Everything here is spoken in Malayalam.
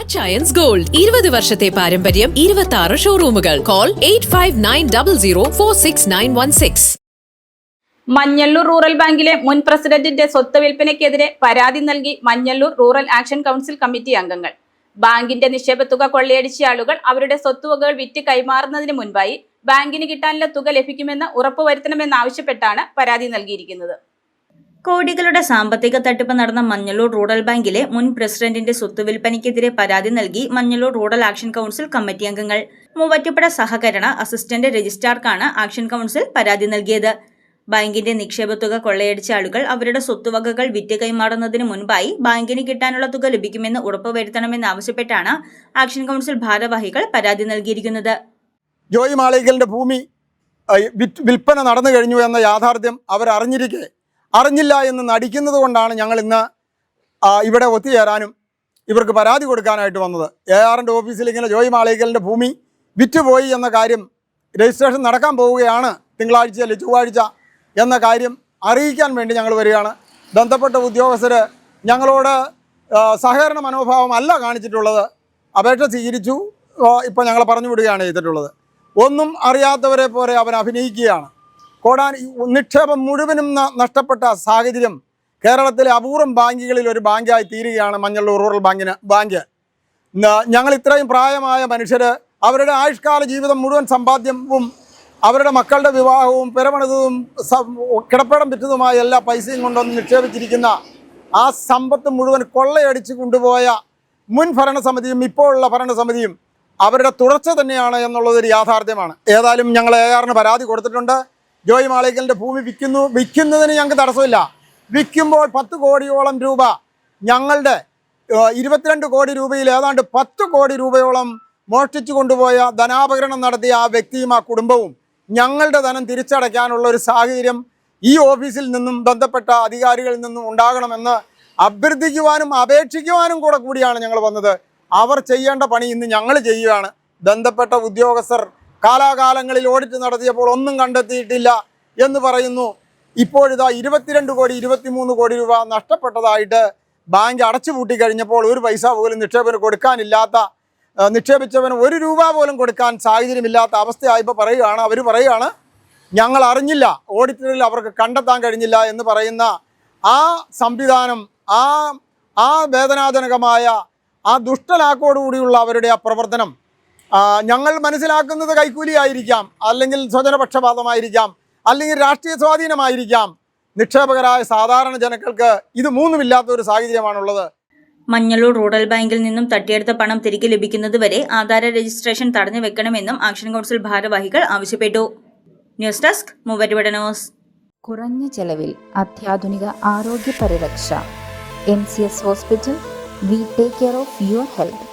അച്ചയൻസ് ഗോൾഡ് 20 വർഷത്തെ പാരമ്പര്യം 26 ഷോറൂമുകൾ. കോൾ 8590046916. മഞ്ഞള്ളൂർ റൂറൽ ബാങ്കിലെ മുൻ പ്രസിഡന്റിന്റെ സ്വത്ത് വിൽപ്പനയ്ക്കെതിരെ പരാതി നൽകി Manjalloor rural action council committee അംഗങ്ങൾ. ബാങ്കിന്റെ നിക്ഷേപത്തുക കൊള്ളയടിച്ച ആളുകൾ അവരുടെ സ്വത്തുവകകൾ വിറ്റ് കൈമാറുന്നതിന് മുൻപായി ബാങ്കിന് കിട്ടാനുള്ള തുക ലഭിക്കുമെന്ന് ഉറപ്പുവരുത്തണമെന്നാവശ്യപ്പെട്ടാണ് പരാതി നൽകിയിരിക്കുന്നത്. കോടികളുടെ സാമ്പത്തിക തട്ടിപ്പ് നടന്ന മഞ്ഞള്ളൂർ റൂറൽ ബാങ്കിലെ മുൻ പ്രസിഡന്റിന്റെ സ്വത്ത് വിൽപ്പനയ്ക്കെതിരെ പരാതി നൽകി Manjalloor rural action council committee അംഗങ്ങൾ. മൂവാറ്റുപുഴ സഹകരണ അസിസ്റ്റന്റ് രജിസ്ട്രാർക്കാണ് ആക്ഷൻ കൗൺസിൽ പരാതി നൽകിയത്. ബാങ്കിന്റെ നിക്ഷേപത്തുക കൊള്ളയടിച്ച ആളുകൾ അവരുടെ സ്വത്തുവകകൾ വിറ്റ് കൈമാറുന്നതിന് മുൻപായി ബാങ്കിന് കിട്ടാനുള്ള തുക ലഭിക്കുമെന്ന് ഉറപ്പുവരുത്തണമെന്നാവശ്യപ്പെട്ടാണ് ആക്ഷൻ കൗൺസിൽ ഭാരവാഹികൾ പരാതി നൽകിയിരിക്കുന്നത്. ജോയി മാളികലിന്റെ ഭൂമി വിൽപ്പന നടന്നു കഴിഞ്ഞു എന്ന യാഥാർത്ഥ്യം അവർ അറിഞ്ഞില്ല എന്ന് നടിക്കുന്നത് കൊണ്ടാണ് ഞങ്ങൾ ഇന്ന് ഇവിടെ ഒത്തുചേരാനും ഇവർക്ക് പരാതി കൊടുക്കാനായിട്ട് വന്നത്. ARന്റെ ഓഫീസിൽ ഇങ്ങനെ ജോയി മാളികലിന്റെ ഭൂമി വിറ്റുപോയി എന്ന കാര്യം രജിസ്ട്രേഷൻ നടക്കാൻ പോവുകയാണ് തിങ്കളാഴ്ച അല്ലെങ്കിൽ ചൊവ്വാഴ്ച എന്ന കാര്യം അറിയിക്കാൻ വേണ്ടി ഞങ്ങൾ വരികയാണ്. ബന്ധപ്പെട്ട ഉദ്യോഗസ്ഥർ ഞങ്ങളോട് സഹകരണ മനോഭാവം അല്ല കാണിച്ചിട്ടുള്ളത്. അപേക്ഷ സ്വീകരിച്ചു, ഇപ്പോൾ ഞങ്ങളെ പറഞ്ഞു വിടുകയാണ് ചെയ്തിട്ടുള്ളത്. ഒന്നും അറിയാത്തവരെ പോലെ അവൻ അഭിനയിക്കുകയാണ്. നിക്ഷേപം മുഴുവനും നഷ്ടപ്പെട്ട സാഹചര്യം കേരളത്തിലെ അപൂർവം ബാങ്കുകളിൽ ഒരു ബാങ്കായി തീരുകയാണ് മഞ്ഞള്ളൂർ റൂറൽ ബാങ്ക്. ഞങ്ങൾ ഇത്രയും പ്രായമായ മനുഷ്യർ അവരുടെ ആയുഷ്കാല ജീവിതം മുഴുവൻ സമ്പാദ്യവും അവരുടെ മക്കളുടെ വിവാഹവും പെരപണിതവും കിടപ്പടം വിറ്റതുമായ എല്ലാ പൈസയും കൊണ്ടൊന്ന് നിക്ഷേപിച്ചിരിക്കുന്ന ആ സമ്പത്ത് മുഴുവൻ കൊള്ളയടിച്ച് കൊണ്ടുപോയ മുൻ ഭരണസമിതിയും ഇപ്പോഴുള്ള ഭരണസമിതിയും അവരുടെ തുടർച്ച തന്നെയാണ് എന്നുള്ളതൊരു യാഥാർത്ഥ്യമാണ്. ഏതായാലും ഞങ്ങൾ ARന് പരാതി കൊടുത്തിട്ടുണ്ട്. ജോയി മാളികലിൻ്റെ ഭൂമി വിൽക്കുന്നതിന് ഞങ്ങൾക്ക് തടസ്സമില്ല. വിൽക്കുമ്പോൾ 10 കോടിയോളം രൂപ ഞങ്ങളുടെ 22 കോടി രൂപയിൽ ഏതാണ്ട് 10 കോടി രൂപയോളം മോഷ്ടിച്ചു കൊണ്ടുപോയ ധനാപകരണം നടത്തിയ ആ വ്യക്തിയും ആ കുടുംബവും ഞങ്ങളുടെ ധനം തിരിച്ചടയ്ക്കാനുള്ള ഒരു സാഹചര്യം ഈ ഓഫീസിൽ നിന്നും ബന്ധപ്പെട്ട അധികാരികളിൽ നിന്നും ഉണ്ടാകണമെന്ന് അഭ്യർത്ഥിക്കുവാനും അപേക്ഷിക്കുവാനും കൂടിയാണ് ഞങ്ങൾ വന്നത്. അവർ ചെയ്യേണ്ട പണി ഇന്ന് ഞങ്ങൾ ചെയ്യുകയാണ്. ബന്ധപ്പെട്ട ഉദ്യോഗസ്ഥർ കാലാകാലങ്ങളിൽ ഓഡിറ്റ് നടത്തിയപ്പോൾ ഒന്നും കണ്ടെത്തിയിട്ടില്ല എന്ന് പറയുന്നു. ഇപ്പോഴിതാ 22 കോടി 23 കോടി രൂപ നഷ്ടപ്പെട്ടതായിട്ട് ബാങ്ക് അടച്ചുപൂട്ടി കഴിഞ്ഞപ്പോൾ ഒരു പൈസ പോലും നിക്ഷേപത്തിന് കൊടുക്കാനില്ലാത്ത, നിക്ഷേപിച്ചവന് 1 രൂപ പോലും കൊടുക്കാൻ സാഹചര്യമില്ലാത്ത അവസ്ഥയായിപ്പോൾ അവർ പറയുകയാണ് ഞങ്ങൾ അറിഞ്ഞില്ല, ഓഡിറ്ററിൽ അവർക്ക് കണ്ടെത്താൻ കഴിഞ്ഞില്ല എന്ന് പറയുന്ന ആ സംവിധാനം, ആ വേദനാജനകമായ ആ ദുഷ്ടലാക്കോടുകൂടിയുള്ള അവരുടെ ആ പ്രവർത്തനം ഞങ്ങൾ മനസ്സിലാക്കുന്നത് കൈക്കൂലിയായിരിക്കാം, അല്ലെങ്കിൽ സ്വജനപക്ഷപാതമായിരിക്കാം, അല്ലെങ്കിൽ രാഷ്ട്രീയ സ്വാധീനമായിരിക്കാം. നിക്ഷേപകരായ സാധാരണ ജനങ്ങൾക്ക് ഇത് മൂന്നുമില്ലാത്ത ഒരു സാഹചര്യമാണുള്ളത്. മഞ്ഞള്ളൂർ റൂറൽ ബാങ്കിൽ നിന്നും തട്ടിയെടുത്ത പണം തിരികെ ലഭിക്കുന്നതുവരെ ആധാര രജിസ്ട്രേഷൻ തടഞ്ഞു വെക്കണമെന്നും ആക്ഷൻ കൗൺസിൽ ഭാരവാഹികൾ ആവശ്യപ്പെട്ടു. News desk Muvattupuzha news. കുറഞ്ഞ ചെലവിൽ അത്യാധുനിക ആരോഗ്യ പരിരക്ഷ. MCS hospital. We take care of your health.